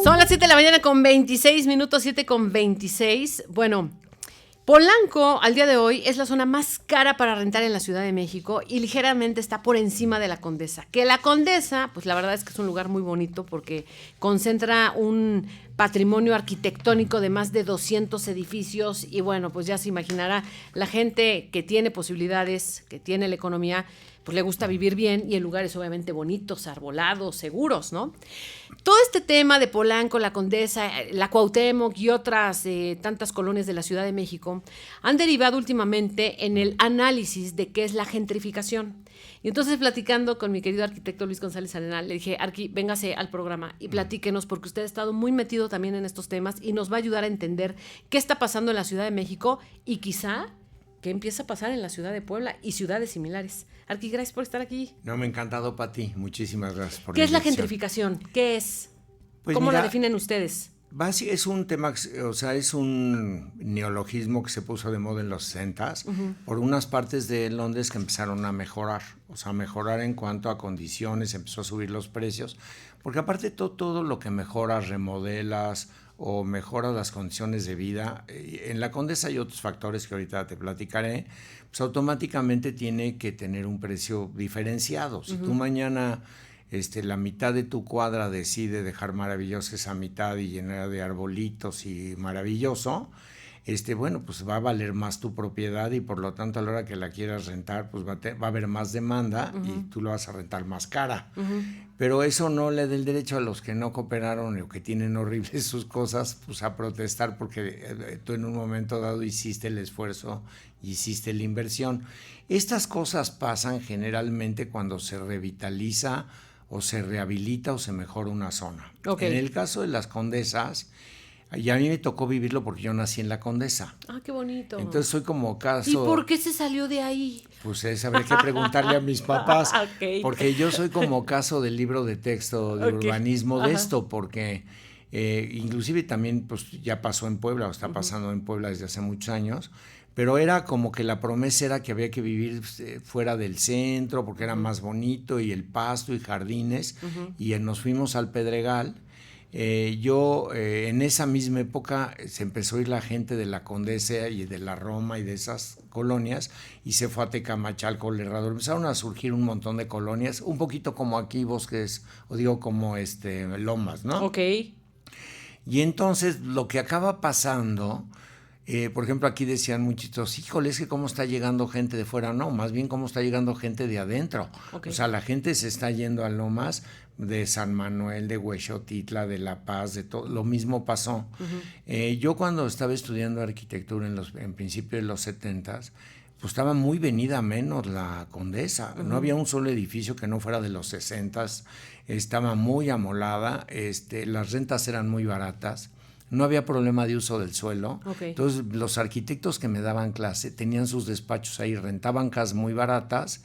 Son las 7 de la mañana con 26 minutos, 7 con 26. Bueno, Polanco al día de hoy es la zona más cara para rentar en la Ciudad de México y ligeramente está por encima de la Condesa. Que la Condesa, pues la verdad es que es un lugar muy bonito porque concentra un patrimonio arquitectónico de más de 200 edificios y bueno, pues ya se imaginará la gente que tiene posibilidades, que tiene la economía, pues le gusta vivir bien y en lugares obviamente bonitos, arbolados, seguros, ¿no? Todo este tema de Polanco, la Condesa, la Cuauhtémoc y otras tantas colonias de la Ciudad de México han derivado últimamente en el análisis de qué es la gentrificación. Y entonces platicando con mi querido arquitecto Luis González Arenal, le dije, Arqui, véngase al programa y platíquenos porque usted ha estado muy metido también en estos temas y nos va a ayudar a entender qué está pasando en la Ciudad de México y quizá qué empieza a pasar en la ciudad de Puebla y ciudades similares. Arqui, gracias por estar aquí. No, me ha encantado, Pati. Muchísimas gracias por la invitación. ¿Qué es la gentrificación? ¿Qué es? Pues ¿Cómo mira, la definen ustedes? Es un tema, o sea, es un neologismo que se puso de moda en los 60s por unas partes de Londres que empezaron a mejorar, o sea, mejorar en cuanto a condiciones, empezó a subir los precios, porque aparte todo lo que mejoras, remodelas o mejoras las condiciones de vida, en la Condesa hay otros factores que ahorita te platicaré, pues automáticamente tiene que tener un precio diferenciado. Si tú mañana la mitad de tu cuadra decide dejar maravillosa esa mitad y llenar de arbolitos y maravilloso, bueno, pues va a valer más tu propiedad y por lo tanto a la hora que la quieras rentar, pues va a haber más demanda y tú lo vas a rentar más cara. Pero eso no le da el derecho a los que no cooperaron o que tienen horribles sus cosas, pues a protestar porque tú en un momento dado hiciste el esfuerzo, hiciste la inversión. Estas cosas pasan generalmente cuando se revitaliza o se rehabilita o se mejora una zona. Okay. En el caso de las Condesas, y a mí me tocó vivirlo porque yo nací en la Condesa. Ah, qué bonito. Entonces soy como caso... ¿Y por qué se salió de ahí? Pues habría que preguntarle a mis papás, Okay. porque yo soy como caso del libro de texto de urbanismo de esto, porque inclusive también pues ya pasó en Puebla, o está pasando en Puebla desde hace muchos años, pero era como que la promesa era que había que vivir fuera del centro porque era más bonito y el pasto y jardines, y nos fuimos al Pedregal. En esa misma época se empezó a ir la gente de la Condesa y de la Roma y de esas colonias y se fue a Tecamachalco, el Herrador. Empezaron a surgir un montón de colonias, un poquito como aquí Bosques, o digo como Lomas, ¿no? Ok. Y entonces lo que acaba pasando... por ejemplo, aquí decían muchitos, híjole, es que cómo está llegando gente de fuera. No, más bien cómo está llegando gente de adentro. Okay. O sea, la gente se está yendo a Lomas de San Manuel, de Huexotitla, de La Paz, de todo. Lo mismo pasó. Yo cuando estaba estudiando arquitectura en principio de los 70s, pues estaba muy venida menos la Condesa. No había un solo edificio que no fuera de los 60s. Estaba muy amolada. Las rentas eran muy baratas. No había problema de uso del suelo. Okay. Entonces, los arquitectos que me daban clase tenían sus despachos ahí, rentaban casas muy baratas.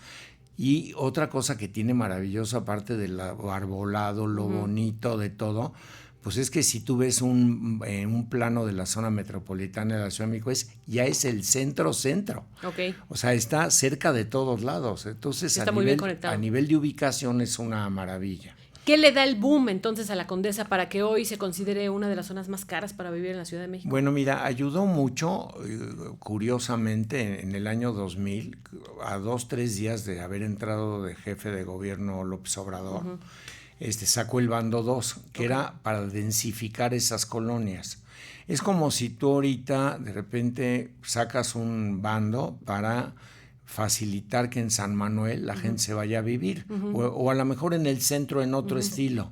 Y otra cosa que tiene maravilloso, aparte del arbolado, lo bonito de todo, pues es que si tú ves un plano de la zona metropolitana de la Ciudad de México, ya es el centro. Okay. O sea, está cerca de todos lados. Entonces, está muy bien conectado. A nivel de ubicación es una maravilla. ¿Qué le da el boom entonces a la Condesa para que hoy se considere una de las zonas más caras para vivir en la Ciudad de México? Bueno, mira, ayudó mucho, curiosamente, en el año 2000, a 2-3 días de haber entrado de jefe de gobierno López Obrador, sacó el bando 2, que era para densificar esas colonias. Es como si tú ahorita de repente sacas un bando para facilitar que en San Manuel la gente se vaya a vivir, o a lo mejor en el centro en otro estilo.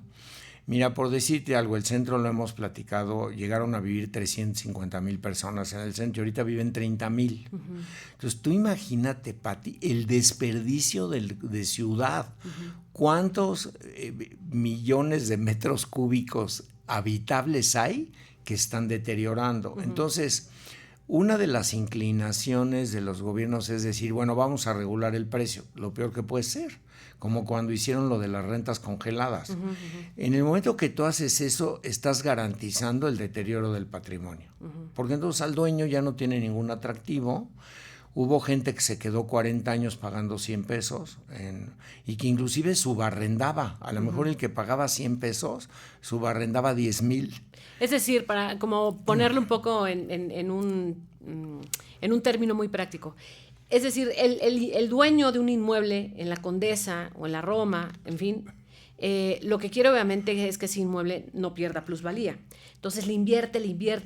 Mira, por decirte algo, el centro lo hemos platicado, llegaron a vivir 350,000 personas en el centro, y ahorita viven 30,000. Entonces tú imagínate, Pati, el desperdicio de ciudad. ¿Cuántos millones de metros cúbicos habitables hay que están deteriorando? Entonces, una de las inclinaciones de los gobiernos es decir, bueno, vamos a regular el precio, lo peor que puede ser, como cuando hicieron lo de las rentas congeladas. En el momento que tú haces eso, estás garantizando el deterioro del patrimonio, porque entonces al dueño ya no tiene ningún atractivo. Hubo gente que se quedó 40 años pagando 100 pesos y que inclusive subarrendaba. A lo mejor el que pagaba 100 pesos subarrendaba 10,000. Es decir, para como ponerlo un poco en un término muy práctico. Es decir, el dueño de un inmueble en la Condesa o en la Roma, en fin, lo que quiere obviamente es que ese inmueble no pierda plusvalía. Entonces le invierte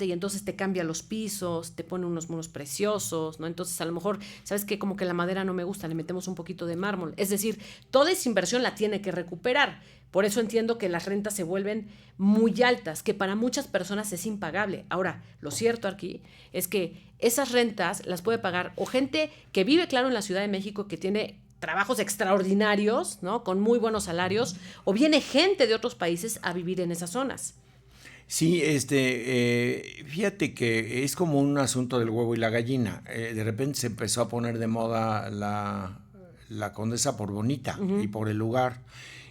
y entonces te cambia los pisos, te pone unos muros preciosos, ¿no? Entonces a lo mejor, ¿sabes qué? Como que la madera no me gusta, le metemos un poquito de mármol. Es decir, toda esa inversión la tiene que recuperar. Por eso entiendo que las rentas se vuelven muy altas, que para muchas personas es impagable. Ahora, lo cierto aquí es que esas rentas las puede pagar o gente que vive, claro, en la Ciudad de México, que tiene trabajos extraordinarios, ¿no? Con muy buenos salarios, o viene gente de otros países a vivir en esas zonas. Sí, fíjate que es como un asunto del huevo y la gallina. De repente se empezó a poner de moda la Condesa por bonita y por el lugar.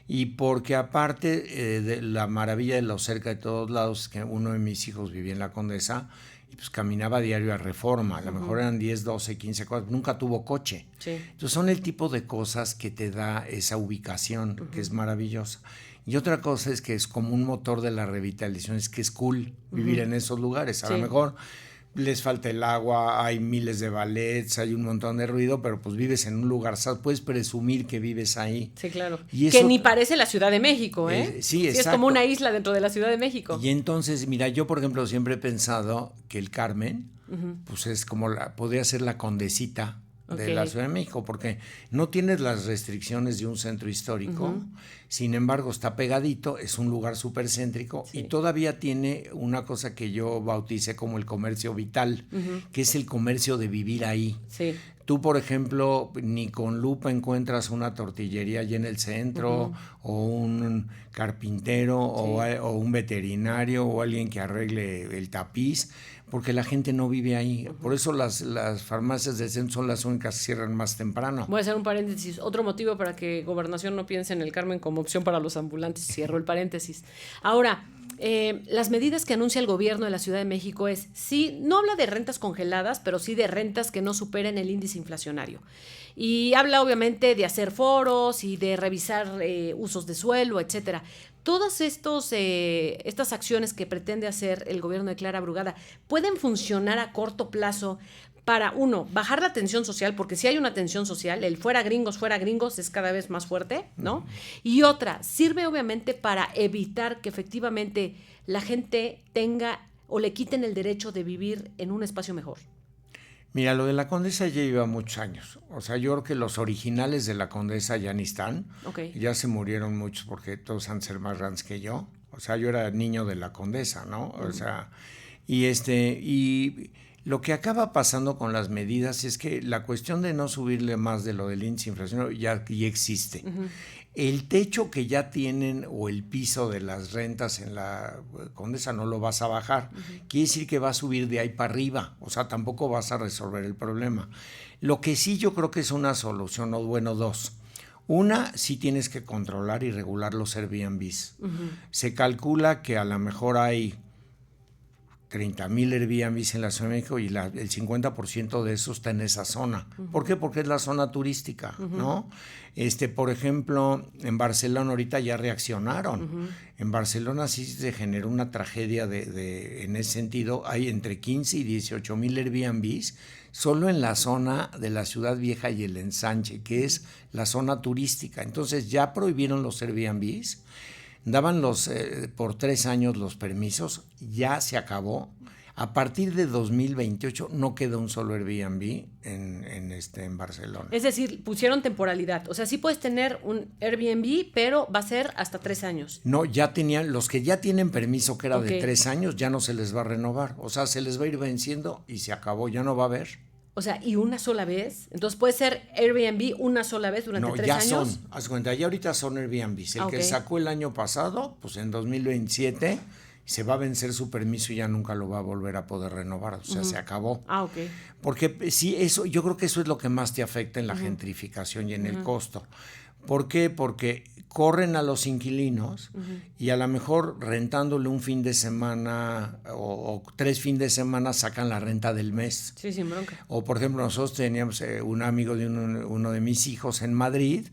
Y porque aparte de la maravilla de lo cerca de todos lados, que uno de mis hijos vivía en la Condesa, y pues caminaba a diario a Reforma, a lo mejor eran 10, 12, 15 cosas, nunca tuvo coche. Sí. Entonces son el tipo de cosas que te da esa ubicación, que es maravillosa. Y otra cosa es que es como un motor de la revitalización, es que es cool vivir en esos lugares. A lo mejor les falta el agua, hay miles de ballets, hay un montón de ruido, pero pues vives en un lugar, puedes presumir que vives ahí. Sí, claro. Y eso, que ni parece la Ciudad de México, ¿eh? Sí, exacto. Es como una isla dentro de la Ciudad de México. Y entonces, mira, yo por ejemplo siempre he pensado que el Carmen, pues es como podría ser la Condesita de la Ciudad de México, porque no tienes las restricciones de un centro histórico, sin embargo está pegadito, es un lugar súper céntrico y todavía tiene una cosa que yo bauticé como el comercio vital, que es el comercio de vivir ahí. Sí. Tú, por ejemplo, ni con lupa encuentras una tortillería allí en el centro, o un carpintero, o un veterinario, o alguien que arregle el tapiz, porque la gente no vive ahí. Por eso las farmacias del centro son las únicas que cierran más temprano. Voy a hacer un paréntesis. Otro motivo para que Gobernación no piense en el Carmen como opción para los ambulantes. Cierro el paréntesis. Ahora, las medidas que anuncia el gobierno de la Ciudad de México es, sí, no habla de rentas congeladas, pero sí de rentas que no superen el índice inflacionario. Y habla obviamente de hacer foros y de revisar usos de suelo, etcétera. Todas estas acciones que pretende hacer el gobierno de Clara Brugada pueden funcionar a corto plazo para, uno, bajar la tensión social, porque si hay una tensión social, el fuera gringos es cada vez más fuerte, ¿no? Y otra, sirve obviamente para evitar que efectivamente la gente tenga o le quiten el derecho de vivir en un espacio mejor. Mira, lo de la Condesa ya lleva muchos años. O sea, yo creo que los originales de la Condesa ya ni están. Okay. Ya se murieron muchos porque todos han de ser más grandes que yo. O sea, yo era niño de la Condesa, ¿no? O sea, y lo que acaba pasando con las medidas es que la cuestión de no subirle más de lo del índice inflacionario ya existe. El techo que ya tienen o el piso de las rentas en la Condesa no lo vas a bajar. Quiere decir que va a subir de ahí para arriba. O sea, tampoco vas a resolver el problema. Lo que sí yo creo que es una solución, o bueno, dos. Una, sí tienes que controlar y regular los Airbnbs. Se calcula que a lo mejor hay 30,000 Airbnbs en la Ciudad de México y el 50% de eso está en esa zona. ¿Por qué? Porque es la zona turística, ¿no? Por ejemplo, en Barcelona ahorita ya reaccionaron. En Barcelona sí se generó una tragedia en ese sentido. Hay entre 15 y 18,000 Airbnbs solo en la zona de la Ciudad Vieja y el Ensanche, que es la zona turística. Entonces ya prohibieron los Airbnbs. Daban por 3 años los permisos, ya se acabó. A partir de 2028 no queda un solo Airbnb en Barcelona. Es decir, pusieron temporalidad. O sea, sí puedes tener un Airbnb, pero va a ser hasta 3 años. No, ya tenían, los que ya tienen permiso que era de 3 años, ya no se les va a renovar. O sea, se les va a ir venciendo y se acabó, ya no va a haber. O sea, ¿y una sola vez? Entonces, ¿puede ser Airbnb una sola vez durante 3 años? No, ya son. Haz cuenta, ya ahorita son Airbnbs. El que sacó el año pasado, pues en 2027, se va a vencer su permiso y ya nunca lo va a volver a poder renovar. O sea, se acabó. Ah, ok. Porque sí, yo creo que eso es lo que más te afecta en la gentrificación y en el costo. ¿Por qué? Porque corren a los inquilinos y a lo mejor rentándole un fin de semana o 3 fines de semana sacan la renta del mes. Sí, sin bronca. O por ejemplo, nosotros teníamos un amigo de uno de mis hijos en Madrid,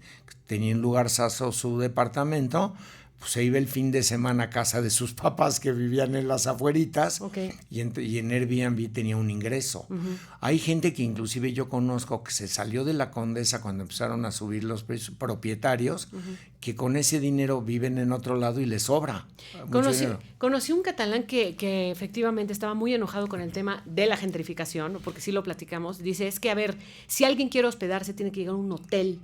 tenía un lugarzazo su departamento, pues se iba el fin de semana a casa de sus papás que vivían en las afueritas, Okay. y en Airbnb tenía un ingreso. Hay gente que inclusive yo conozco que se salió de la Condesa cuando empezaron a subir los precios, propietarios, que con ese dinero viven en otro lado y les sobra. Conocí un catalán que efectivamente estaba muy enojado con el tema de la gentrificación, porque sí lo platicamos. Dice, es que a ver, si alguien quiere hospedarse tiene que llegar a un hotel.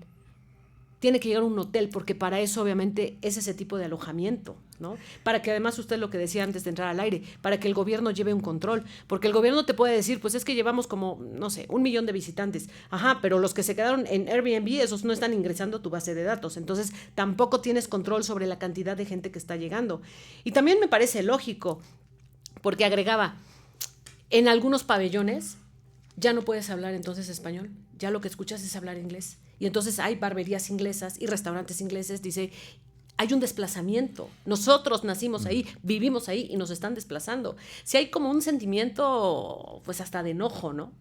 Tiene que llegar a un hotel, porque para eso obviamente es ese tipo de alojamiento, ¿no? Para que además, usted lo que decía antes de entrar al aire, para que el gobierno lleve un control, porque el gobierno te puede decir, pues es que llevamos como, no sé, 1 millón de visitantes, ajá, pero los que se quedaron en Airbnb, esos no están ingresando a tu base de datos, entonces tampoco tienes control sobre la cantidad de gente que está llegando. Y también me parece lógico, porque agregaba, en algunos pabellones ya no puedes hablar entonces español, ya lo que escuchas es hablar inglés. Y entonces hay barberías inglesas y restaurantes ingleses, dice, hay un desplazamiento. Nosotros nacimos ahí, vivimos ahí y nos están desplazando. Sí hay como un sentimiento, pues hasta de enojo, ¿no?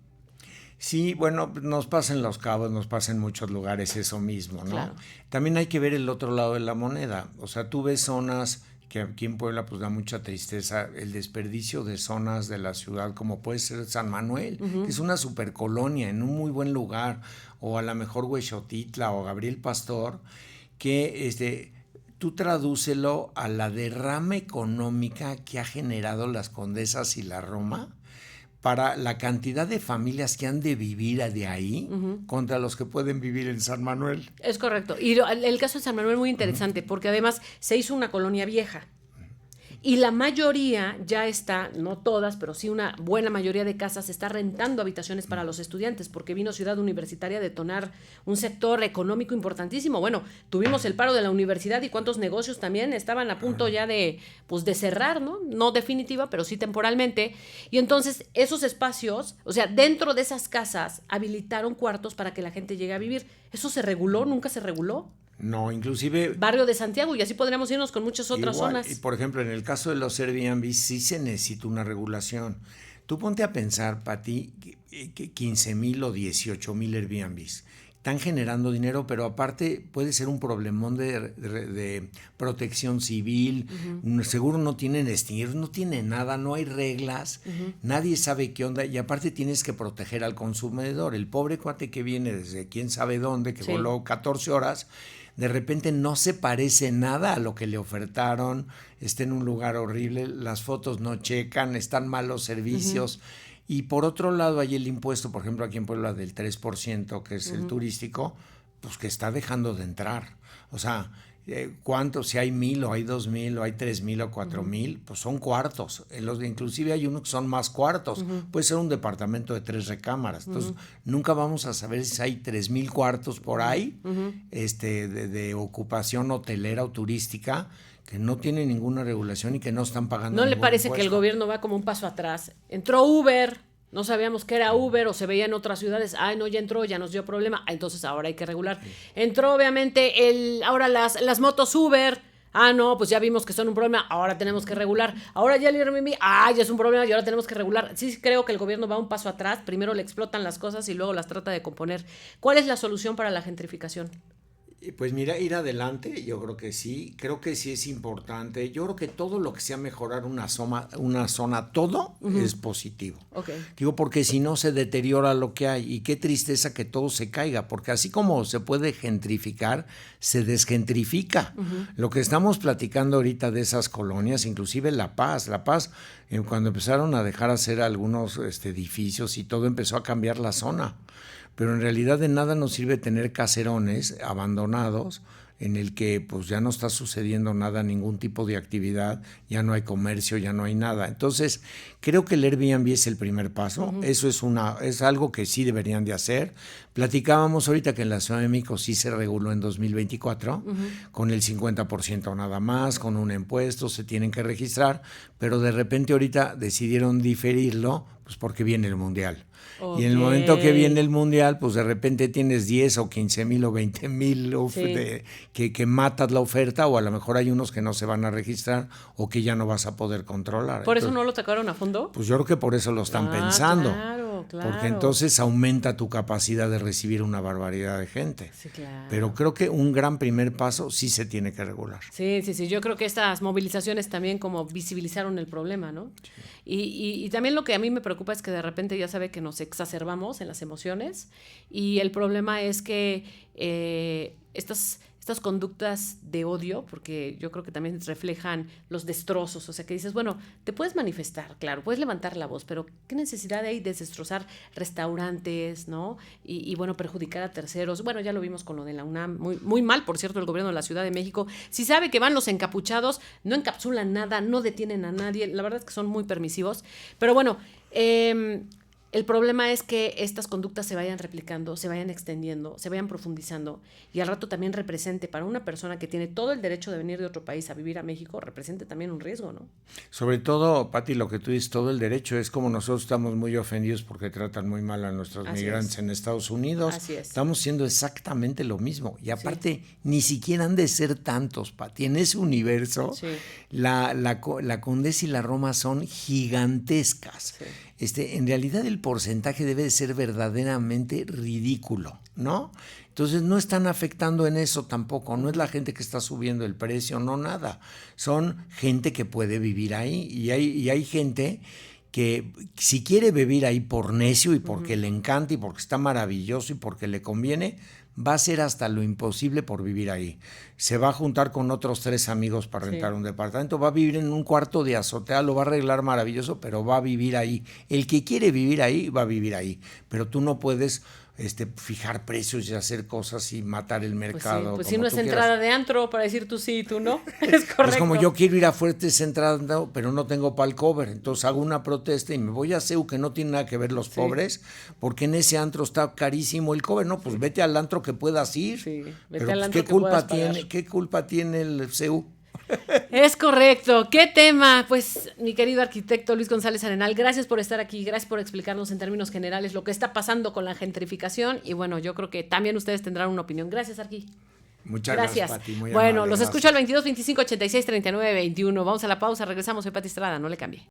Sí, bueno, nos pasa en Los Cabos, nos pasa en muchos lugares eso mismo, ¿no? Claro. También hay que ver el otro lado de la moneda. O sea, tú ves zonas que aquí en Puebla pues da mucha tristeza, el desperdicio de zonas de la ciudad, como puede ser San Manuel, que es una supercolonia en un muy buen lugar, o a lo mejor Huexotitla o Gabriel Pastor, que tú tradúcelo a la derrama económica que ha generado las Condesas y la Roma para la cantidad de familias que han de vivir de ahí contra los que pueden vivir en San Manuel. Es correcto. Y el caso de San Manuel es muy interesante, porque además se hizo una colonia vieja. Y la mayoría ya está, no todas, pero sí una buena mayoría de casas está rentando habitaciones para los estudiantes, porque vino Ciudad Universitaria a detonar un sector económico importantísimo. Bueno, tuvimos el paro de la universidad y cuántos negocios también estaban a punto ya de cerrar, ¿no? No definitiva, pero sí temporalmente. Y entonces esos espacios, o sea, dentro de esas casas habilitaron cuartos para que la gente llegue a vivir. ¿Eso se reguló? ¿Nunca se reguló? No, inclusive... Barrio de Santiago, y así podríamos irnos con muchas otras zonas. Y por ejemplo, en el caso de los Airbnb sí se necesita una regulación. Tú ponte a pensar, Pati, que 15,000 o 18,000 Airbnbs están generando dinero, pero aparte puede ser un problemón de protección civil, seguro no tienen extinguidores, no tienen nada, no hay reglas, nadie sabe qué onda, y aparte tienes que proteger al consumidor. El pobre cuate que viene desde quién sabe dónde, que voló 14 horas, de repente no se parece nada a lo que le ofertaron, está en un lugar horrible, las fotos no checan, están malos servicios. Y por otro lado hay el impuesto, por ejemplo aquí en Puebla del 3%, que es el turístico, pues que está dejando de entrar. O sea, ¿cuántos? Si hay 1,000 o hay 2,000 o hay 3,000 o 4,000, pues son cuartos. Inclusive hay unos que son más cuartos. Puede ser un departamento de 3 recámaras. Entonces, nunca vamos a saber si hay 3,000 cuartos por ahí de ocupación hotelera o turística que no tienen ninguna regulación y que no están pagando ¿No le parece impuesto? Que el gobierno va como un paso atrás? Entró Uber, no sabíamos que era Uber, o se veía en otras ciudades, ay no, ya entró, ya nos dio problema, entonces ahora hay que regular. Entró obviamente ahora las motos Uber, no, pues ya vimos que son un problema, ahora tenemos que regular. Ahora ya el Airbnb, ya es un problema y ahora tenemos que regular. Sí creo que el gobierno va un paso atrás, primero le explotan las cosas y luego las trata de componer. ¿Cuál es la solución para la gentrificación? Pues mira, ir adelante, yo creo que sí es importante. Yo creo que todo lo que sea mejorar una zona todo es positivo. Okay. Digo, porque si no se deteriora lo que hay, y qué tristeza que todo se caiga, porque así como se puede gentrificar, se desgentrifica. Lo que estamos platicando ahorita de esas colonias, inclusive La Paz, cuando empezaron a dejar hacer algunos edificios y todo, empezó a cambiar la zona. Pero en realidad de nada nos sirve tener caserones abandonados en el que pues ya no está sucediendo nada, ningún tipo de actividad, ya no hay comercio, ya no hay nada. Entonces, creo que el Airbnb es el primer paso. Eso es algo que sí deberían de hacer. Platicábamos ahorita que en la Ciudad de México sí se reguló en 2024, con el 50% nada más, con un impuesto, se tienen que registrar, pero de repente ahorita decidieron diferirlo Pues porque viene el Mundial. Ok. Y en el momento que viene el Mundial, pues de repente tienes 10 o 15,000 o 20,000 que matas la oferta, o a lo mejor hay unos que no se van a registrar o que ya no vas a poder controlar. ¿Por eso Entonces, no lo tocaron a fondo? pues yo creo que por eso lo están pensando. Claro. Porque entonces aumenta tu capacidad de recibir una barbaridad de gente. Sí, claro. Pero creo que un gran primer paso sí se tiene que regular. Sí. Yo creo que estas movilizaciones también como visibilizaron el problema, ¿no? Sí. Y también lo que a mí me preocupa es que de repente ya sabe que nos exacerbamos en las emociones, y el problema es que estas conductas de odio, porque yo creo que también reflejan los destrozos, o sea, que dices, bueno, te puedes manifestar, claro, puedes levantar la voz, pero ¿qué necesidad hay de destrozar restaurantes, ¿no? Y bueno, perjudicar a terceros. Bueno, ya lo vimos con lo de la UNAM, muy mal, por cierto, el gobierno de la Ciudad de México. Si sabe que van los encapuchados, no encapsulan nada, no detienen a nadie, la verdad es que son muy permisivos, pero bueno, el problema es que estas conductas se vayan replicando, se vayan extendiendo, se vayan profundizando, y al rato también represente para una persona que tiene todo el derecho de venir de otro país a vivir a México, represente también un riesgo, ¿no? Sobre todo, Pati, lo que tú dices, todo el derecho, es como nosotros estamos muy ofendidos porque tratan muy mal a nuestros migrantes en Estados Unidos. Así es. Estamos siendo exactamente lo mismo. Y aparte, ni siquiera han de ser tantos, Pati. En ese universo, la Condesa y la Roma son gigantescas. Sí. En realidad el porcentaje debe de ser verdaderamente ridículo, ¿no? Entonces no están afectando en eso tampoco, no es la gente que está subiendo el precio, no nada. Son gente que puede vivir ahí, y hay gente que si quiere vivir ahí por necio y porque le encanta y porque está maravilloso y porque le conviene, va a hacer hasta lo imposible por vivir ahí. Se va a juntar con otros 3 amigos para rentar un departamento, va a vivir en un cuarto de azotea, lo va a arreglar maravilloso, pero va a vivir ahí. El que quiere vivir ahí, va a vivir ahí. Pero tú no puedes fijar precios y hacer cosas y matar el mercado. Pues si no es entrada de antro para decir tú sí y tú no, es correcto. Es como yo quiero ir a Fuertes Central, pero no tengo para el cover, entonces hago una protesta y me voy a CEU, que no tiene nada que ver los pobres, porque en ese antro está carísimo el cover. No, pues vete al antro que puedas ir. Sí, vete pero al pues, antro ¿qué culpa tiene el CEU? Es correcto. ¿Qué tema? Pues, mi querido arquitecto Luis González Arenal, gracias por estar aquí, gracias por explicarnos en términos generales lo que está pasando con la gentrificación, y bueno, yo creo que también ustedes tendrán una opinión. Gracias, Arqui. Muchas gracias, Pati. Muy bueno, amable, los gracias. escucho al 22 25 86 39 21. Vamos a la pausa, regresamos. Soy Pati Estrada, no le cambie.